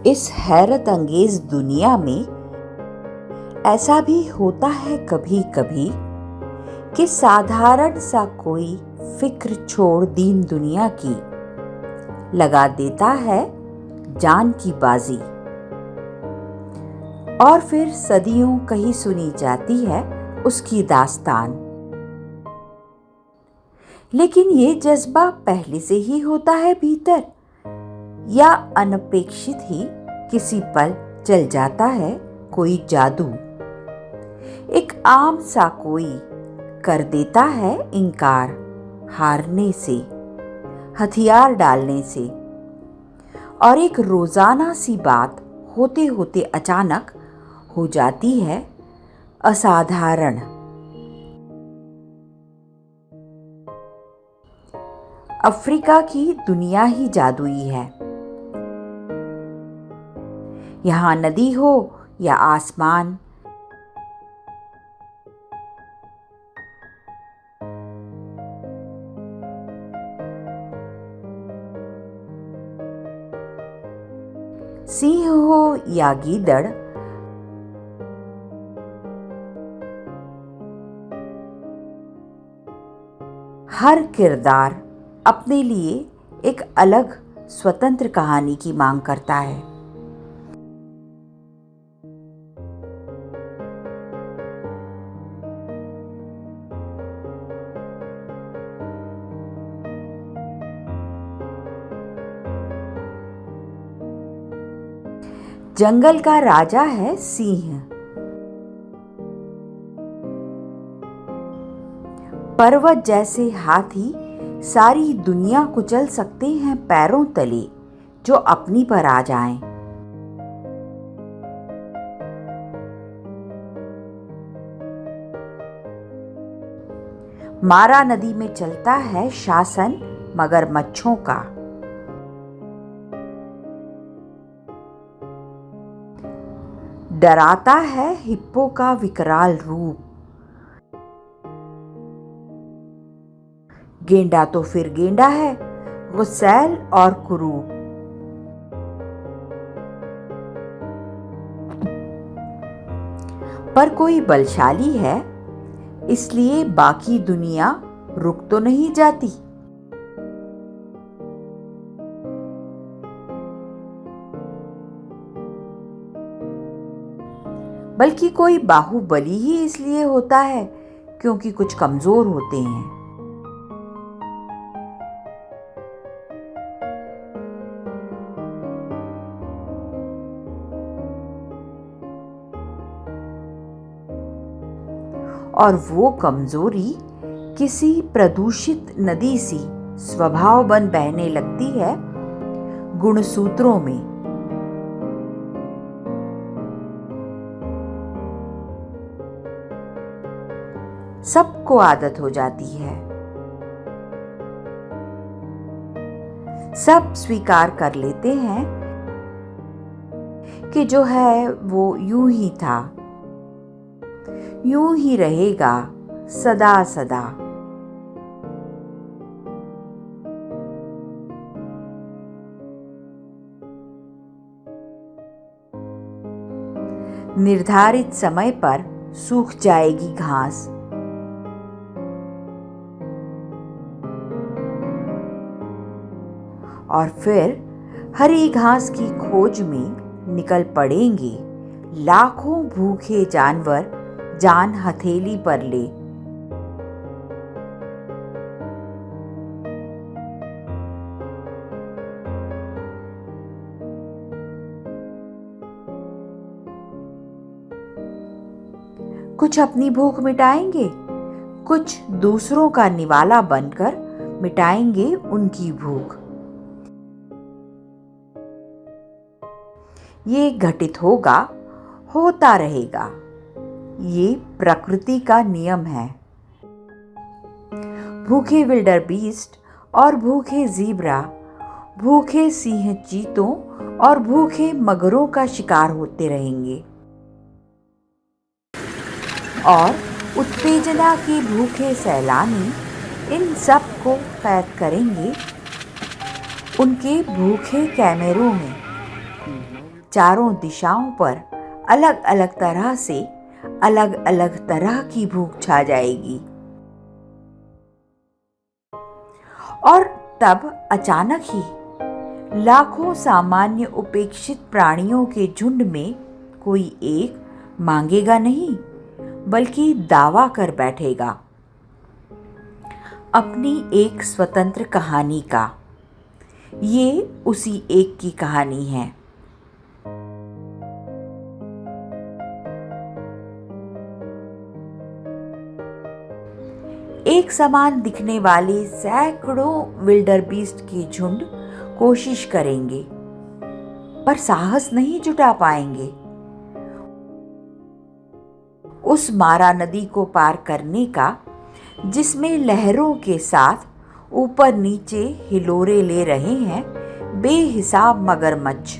इस हैरत अंगेज दुनिया में ऐसा भी होता है कभी कभी कि साधारण सा कोई फिक्र छोड़ दीन दुनिया की लगा देता है जान की बाजी, और फिर सदियों कहीं सुनी जाती है उसकी दास्तान। लेकिन ये जज्बा पहले से ही होता है भीतर, या अनपेक्षित ही किसी पल चल जाता है कोई जादू। एक आम सा कोई कर देता है इनकार हारने से, हथियार डालने से, और एक रोजाना सी बात होते होते अचानक हो जाती है असाधारण। अफ्रीका की दुनिया ही जादुई है। यहाँ नदी हो या आसमान, सिंह हो या गीदड़, हर किरदार अपने लिए एक अलग स्वतंत्र कहानी की मांग करता है। जंगल का राजा है सिंह, पर्वत जैसे हाथी सारी दुनिया कुचल सकते हैं पैरों तले जो अपनी पर आ जाएं। मारा नदी में चलता है शासन मगरमच्छों का, डराता है हिप्पो का विकराल रूप। गेंडा तो फिर गेंडा है, गुस्सैल और कुरूप। पर कोई बलशाली है, इसलिए बाकी दुनिया रुक तो नहीं जाती। बल्कि कोई बाहुबली ही इसलिए होता है क्योंकि कुछ कमजोर होते हैं। और वो कमजोरी किसी प्रदूषित नदी सी स्वभाव बन बहने लगती है गुणसूत्रों में। सबको आदत हो जाती है, सब स्वीकार कर लेते हैं कि जो है वो यूं ही था, यूं ही रहेगा सदा सदा। निर्धारित समय पर सूख जाएगी घास, और फिर हरी घास की खोज में निकल पड़ेंगे लाखों भूखे जानवर जान हथेली पर ले। कुछ अपनी भूख मिटाएंगे, कुछ दूसरों का निवाला बनकर मिटाएंगे उनकी भूख। ये घटित होगा, होता रहेगा, ये प्रकृति का नियम है। भूखे विल्डर बीस्ट और भूखे ज़ीब्रा, भूखे सिंह चीतों और भूखे मगरों का शिकार होते रहेंगे, और उत्तेजना के भूखे सैलानी इन सब को कैद करेंगे उनके भूखे कैमरों में। चारों दिशाओं पर अलग अलग तरह से अलग अलग तरह की भूख छा जाएगी। और तब अचानक ही लाखों सामान्य उपेक्षित प्राणियों के झुंड में कोई एक मांगेगा नहीं, बल्कि दावा कर बैठेगा अपनी एक स्वतंत्र कहानी का। ये उसी एक की कहानी है। एक समान दिखने वाले सैकड़ों विल्डरबीस्ट के झुंड कोशिश करेंगे, पर साहस नहीं जुटा पाएंगे उस मारा नदी को पार करने का, जिसमें लहरों के साथ ऊपर नीचे हिलोरे ले रहे हैं बेहिसाब मगरमच्छ।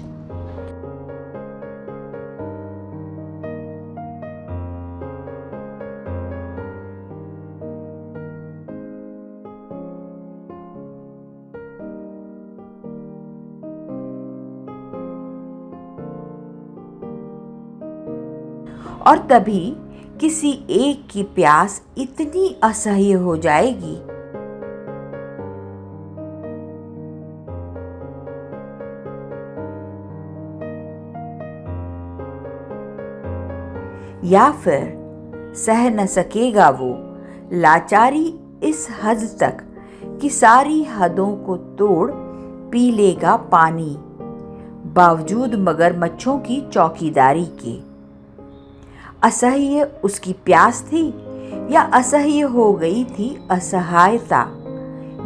और तभी किसी एक की प्यास इतनी असह्य हो जाएगी या फिर सह न सकेगा वो लाचारी इस हद तक कि सारी हदों को तोड़ पी लेगा पानी, बावजूद मगरमच्छों की चौकीदारी के। असह्य उसकी प्यास थी या असह्य हो गई थी असहायता,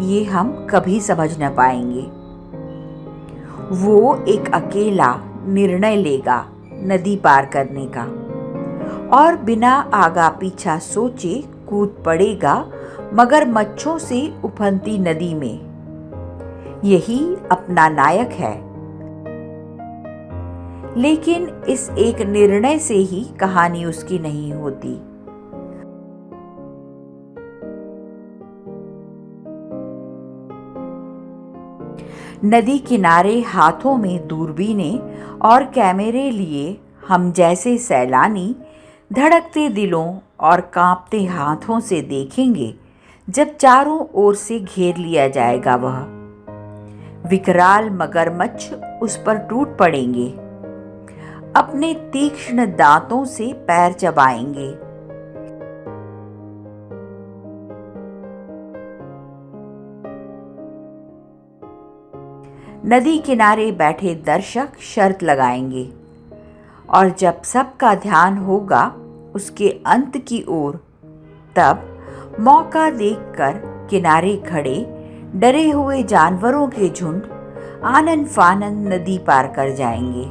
ये हम कभी समझ न पाएंगे। वो एक अकेला निर्णय लेगा नदी पार करने का, और बिना आगा पीछा सोचे कूद पड़ेगा मगरमच्छों से उफनती नदी में। यही अपना नायक है। लेकिन इस एक निर्णय से ही कहानी उसकी नहीं होती। नदी किनारे हाथों में दूरबीनें और कैमरे लिए हम जैसे सैलानी धड़कते दिलों और कांपते हाथों से देखेंगे जब चारों ओर से घेर लिया जाएगा वह। विकराल मगरमच्छ उस पर टूट पड़ेंगे, अपने तीक्ष्ण दांतों से पैर चबाएंगे। नदी किनारे बैठे दर्शक शर्त लगाएंगे, और जब सबका ध्यान होगा उसके अंत की ओर, तब मौका देखकर किनारे खड़े डरे हुए जानवरों के झुंड आनन फानन नदी पार कर जाएंगे।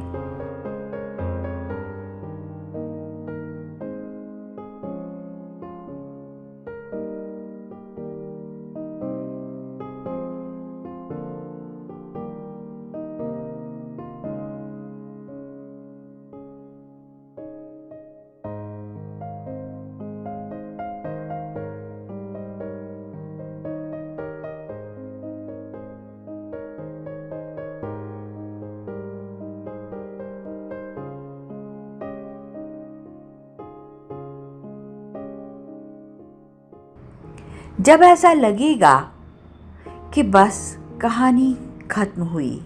जब ऐसा लगेगा कि बस कहानी खत्म हुई,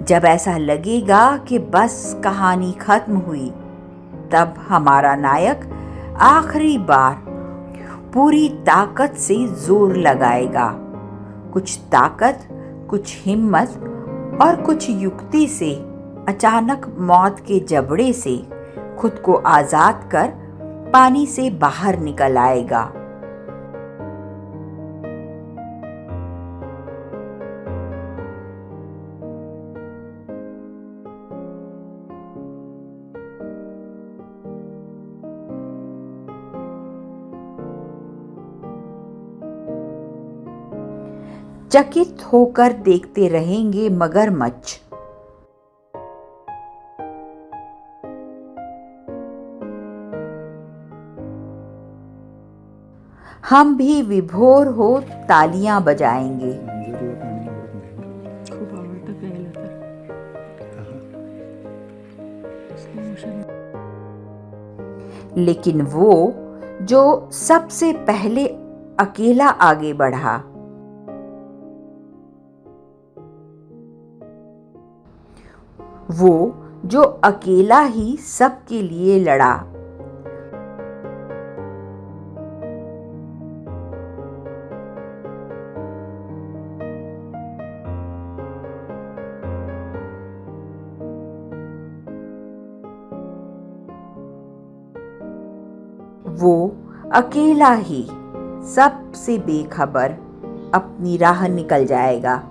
जब ऐसा लगेगा कि बस कहानी खत्म हुई, तब हमारा नायक आखिरी बार पूरी ताकत से जोर लगाएगा। कुछ ताकत, कुछ हिम्मत और कुछ युक्ति से अचानक मौत के जबड़े से खुद को आजाद कर पानी से बाहर निकल आएगा। चकित होकर देखते रहेंगे मगरमच्छ। हम भी विभोर हो तालियां बजाएंगे। खूप आवडतं प्यायला तर। लेकिन वो जो सबसे पहले अकेला आगे बढ़ा, वो जो अकेला ही सबके लिए लड़ा, वो अकेला ही सबसे बेखबर अपनी राह निकल जाएगा।